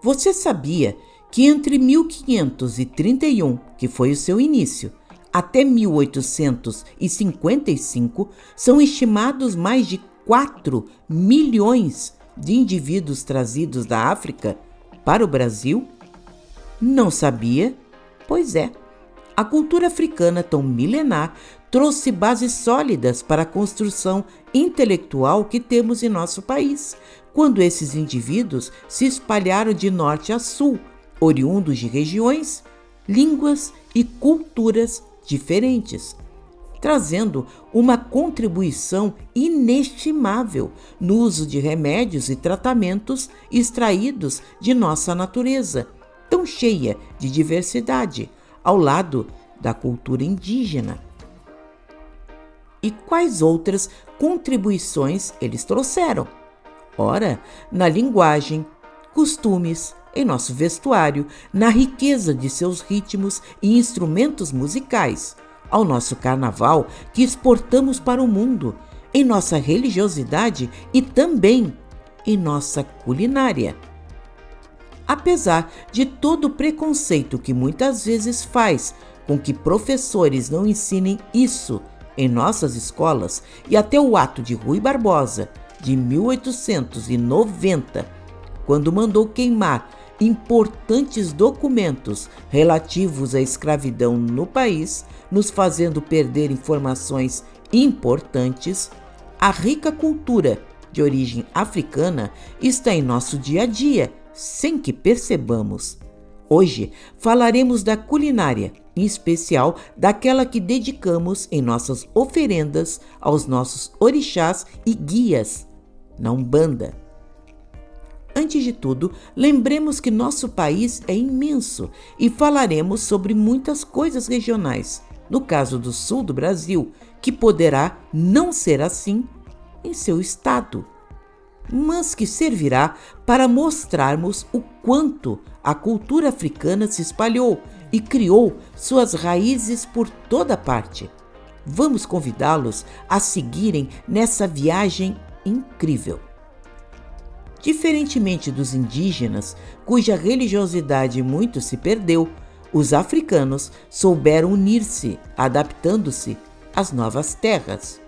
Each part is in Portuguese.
Você sabia que entre 1531, que foi o seu início, até 1855, são estimados mais de 4 milhões de indivíduos trazidos da África para o Brasil? Não sabia? Pois é. A cultura africana tão milenar trouxe bases sólidas para a construção intelectual que temos em nosso país, quando esses indivíduos se espalharam de norte a sul, oriundos de regiões, línguas e culturas diferentes, trazendo uma contribuição inestimável no uso de remédios e tratamentos extraídos de nossa natureza, tão cheia de diversidade, ao lado da cultura indígena. E quais outras contribuições eles trouxeram? Ora, na linguagem, costumes, em nosso vestuário, na riqueza de seus ritmos e instrumentos musicais, ao nosso carnaval que exportamos para o mundo, em nossa religiosidade e também em nossa culinária. Apesar de todo o preconceito que muitas vezes faz com que professores não ensinem isso em nossas escolas, e até o ato de Rui Barbosa, de 1890, quando mandou queimar importantes documentos relativos à escravidão no país, nos fazendo perder informações importantes, a rica cultura de origem africana está em nosso dia a dia, sem que percebamos. Hoje falaremos da culinária, em especial daquela que dedicamos em nossas oferendas aos nossos orixás e guias na Umbanda. Antes de tudo, lembremos que nosso país é imenso e falaremos sobre muitas coisas regionais, no caso do sul do Brasil, que poderá não ser assim em seu estado, mas que servirá para mostrarmos o quanto a cultura africana se espalhou e criou suas raízes por toda parte. Vamos convidá-los a seguirem nessa viagem incrível. Diferentemente dos indígenas, cuja religiosidade muito se perdeu, os africanos souberam unir-se, adaptando-se às novas terras.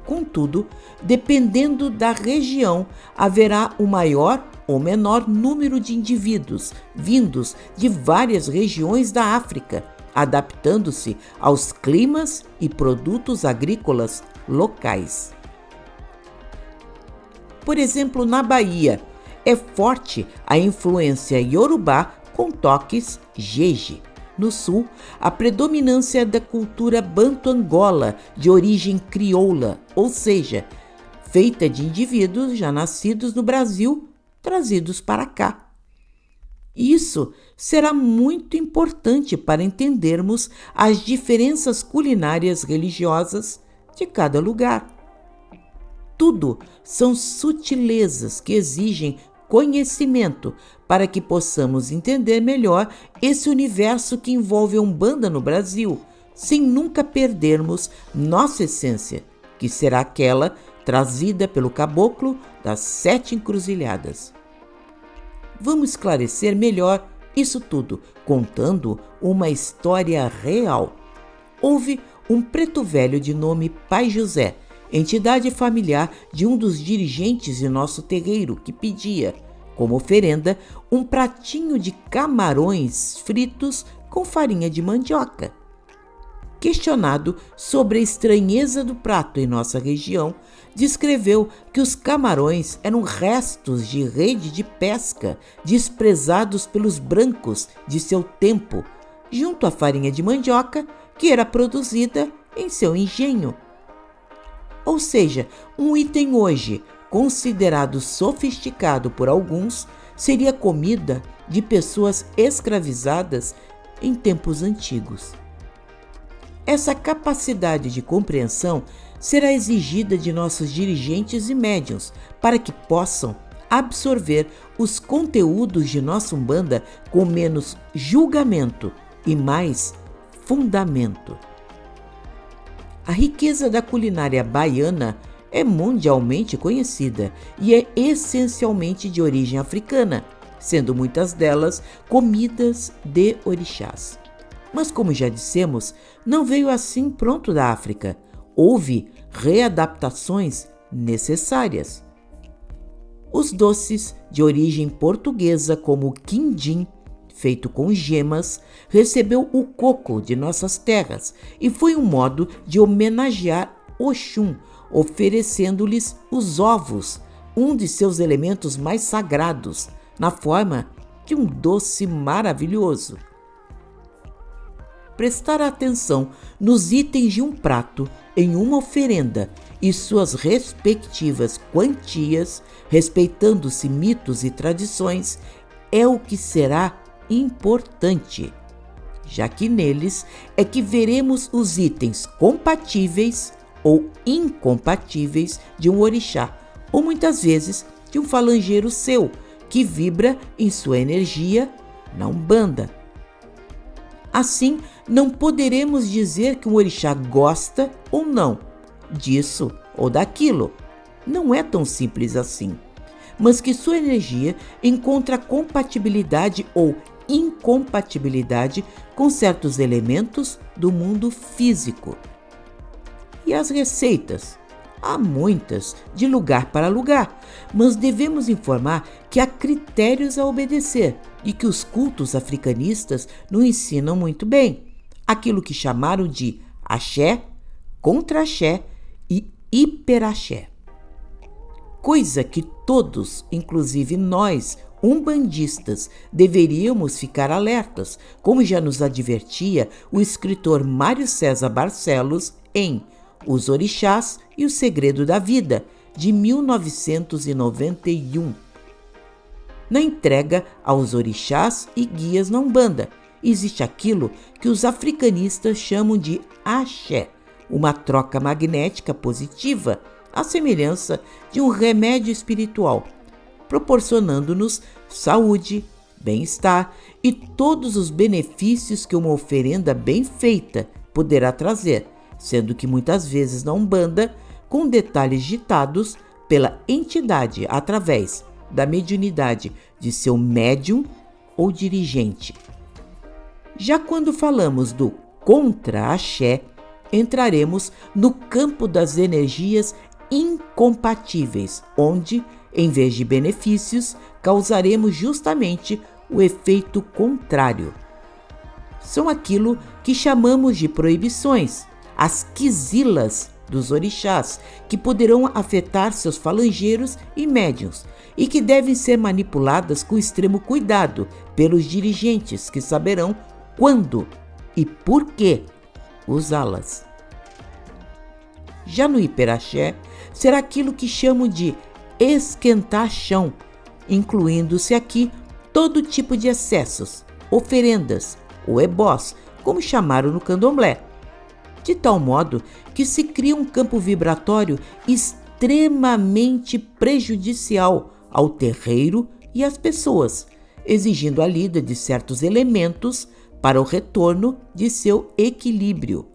Contudo, dependendo da região, haverá o maior ou menor número de indivíduos vindos de várias regiões da África, adaptando-se aos climas e produtos agrícolas locais. Por exemplo, na Bahia, é forte a influência iorubá com toques jeje. No sul, a predominância da cultura banto-angola, de origem crioula, ou seja, feita de indivíduos já nascidos no Brasil, trazidos para cá. Isso será muito importante para entendermos as diferenças culinárias religiosas de cada lugar. Tudo são sutilezas que exigem conhecimento para que possamos entender melhor esse universo que envolve a Umbanda no Brasil, sem nunca perdermos nossa essência, que será aquela trazida pelo caboclo das 7 encruzilhadas. Vamos esclarecer melhor isso tudo, contando uma história real. Houve um preto velho de nome Pai José, entidade familiar de um dos dirigentes de nosso terreiro, que pedia, como oferenda, um pratinho de camarões fritos com farinha de mandioca. Questionado sobre a estranheza do prato em nossa região, descreveu que os camarões eram restos de rede de pesca desprezados pelos brancos de seu tempo, junto à farinha de mandioca que era produzida em seu engenho. Ou seja, um item hoje considerado sofisticado por alguns seria comida de pessoas escravizadas em tempos antigos. Essa capacidade de compreensão será exigida de nossos dirigentes e médiuns para que possam absorver os conteúdos de nossa Umbanda com menos julgamento e mais fundamento. A riqueza da culinária baiana é mundialmente conhecida e é essencialmente de origem africana, sendo muitas delas comidas de orixás. Mas, como já dissemos, não veio assim pronto da África. Houve readaptações necessárias. Os doces de origem portuguesa, como o quindim, feito com gemas, recebeu o coco de nossas terras e foi um modo de homenagear Oxum, oferecendo-lhes os ovos, um de seus elementos mais sagrados, na forma de um doce maravilhoso. Prestar atenção nos itens de um prato em uma oferenda e suas respectivas quantias, respeitando-se mitos e tradições, é o que será importante, já que neles é que veremos os itens compatíveis ou incompatíveis de um orixá, ou muitas vezes de um falangeiro seu, que vibra em sua energia na Umbanda. Assim, não poderemos dizer que um orixá gosta ou não disso ou daquilo. Não é tão simples assim, mas que sua energia encontra compatibilidade ou incompatibilidade com certos elementos do mundo físico. E as receitas? Há muitas, de lugar para lugar, mas devemos informar que há critérios a obedecer e que os cultos africanistas nos ensinam muito bem. Aquilo que chamaram de axé, contra-axé e hiperaxé. Coisa que todos, inclusive nós, umbandistas, deveríamos ficar alertas, como já nos advertia o escritor Mário César Barcelos em Os Orixás e o Segredo da Vida, de 1991. Na entrega aos orixás e guias na Umbanda, existe aquilo que os africanistas chamam de axé, uma troca magnética positiva, à semelhança de um remédio espiritual, proporcionando-nos saúde, bem-estar e todos os benefícios que uma oferenda bem feita poderá trazer, sendo que muitas vezes na Umbanda, com detalhes ditados pela entidade através da mediunidade de seu médium ou dirigente. Já quando falamos do contra-axé, entraremos no campo das energias incompatíveis, onde, em vez de benefícios, causaremos justamente o efeito contrário. São aquilo que chamamos de proibições, as quizilas dos orixás, que poderão afetar seus falangeiros e médiuns, e que devem ser manipuladas com extremo cuidado pelos dirigentes, que saberão quando e por que usá-las. Já no hiperaxé, será aquilo que chamam de esquentar chão, incluindo-se aqui todo tipo de excessos, oferendas ou ebós, como chamaram no candomblé, de tal modo que se cria um campo vibratório extremamente prejudicial ao terreiro e às pessoas, exigindo a lida de certos elementos para o retorno de seu equilíbrio.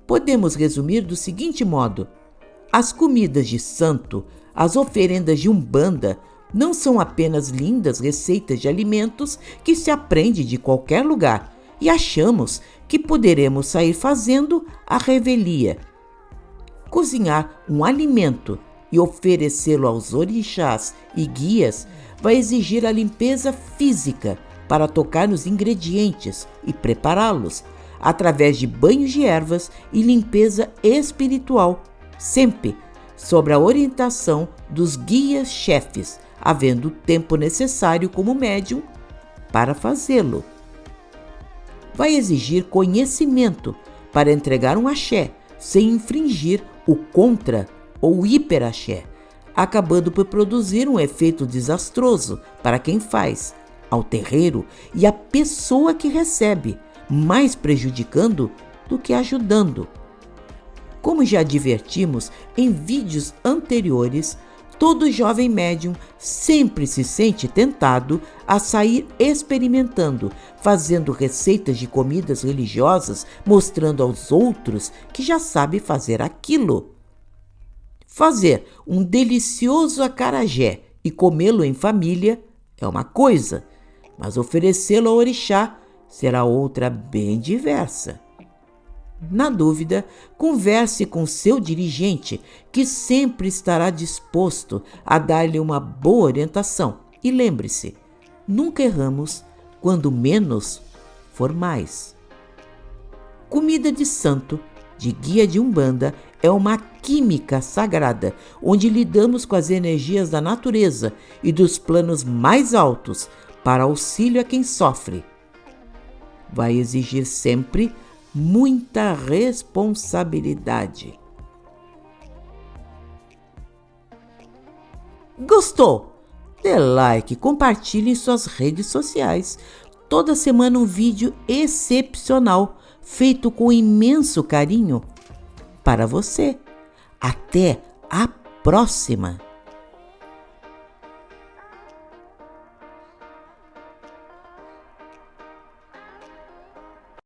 Podemos resumir do seguinte modo: as comidas de santo, as oferendas de Umbanda, não são apenas lindas receitas de alimentos que se aprende de qualquer lugar e achamos que poderemos sair fazendo à revelia. Cozinhar um alimento e oferecê-lo aos orixás e guias vai exigir a limpeza física para tocar nos ingredientes e prepará-los, através de banhos de ervas e limpeza espiritual, sempre sob a orientação dos guias-chefes, havendo o tempo necessário como médium para fazê-lo. Vai exigir conhecimento para entregar um axé, sem infringir o contra ou hiperaxé, acabando por produzir um efeito desastroso para quem faz, ao terreiro e à pessoa que recebe, mais prejudicando do que ajudando. Como já advertimos em vídeos anteriores, todo jovem médium sempre se sente tentado a sair experimentando, fazendo receitas de comidas religiosas, mostrando aos outros que já sabe fazer aquilo. Fazer um delicioso acarajé e comê-lo em família é uma coisa, mas oferecê-lo ao orixá será outra bem diversa. Na dúvida, converse com seu dirigente, que sempre estará disposto a dar-lhe uma boa orientação. E lembre-se, nunca erramos quando menos for mais. Comida de santo, de guia de Umbanda, é uma química sagrada, onde lidamos com as energias da natureza e dos planos mais altos para auxílio a quem sofre. Vai exigir sempre muita responsabilidade. Gostou? Dê like, compartilhe em suas redes sociais. Toda semana um vídeo excepcional, feito com imenso carinho para você. Até a próxima!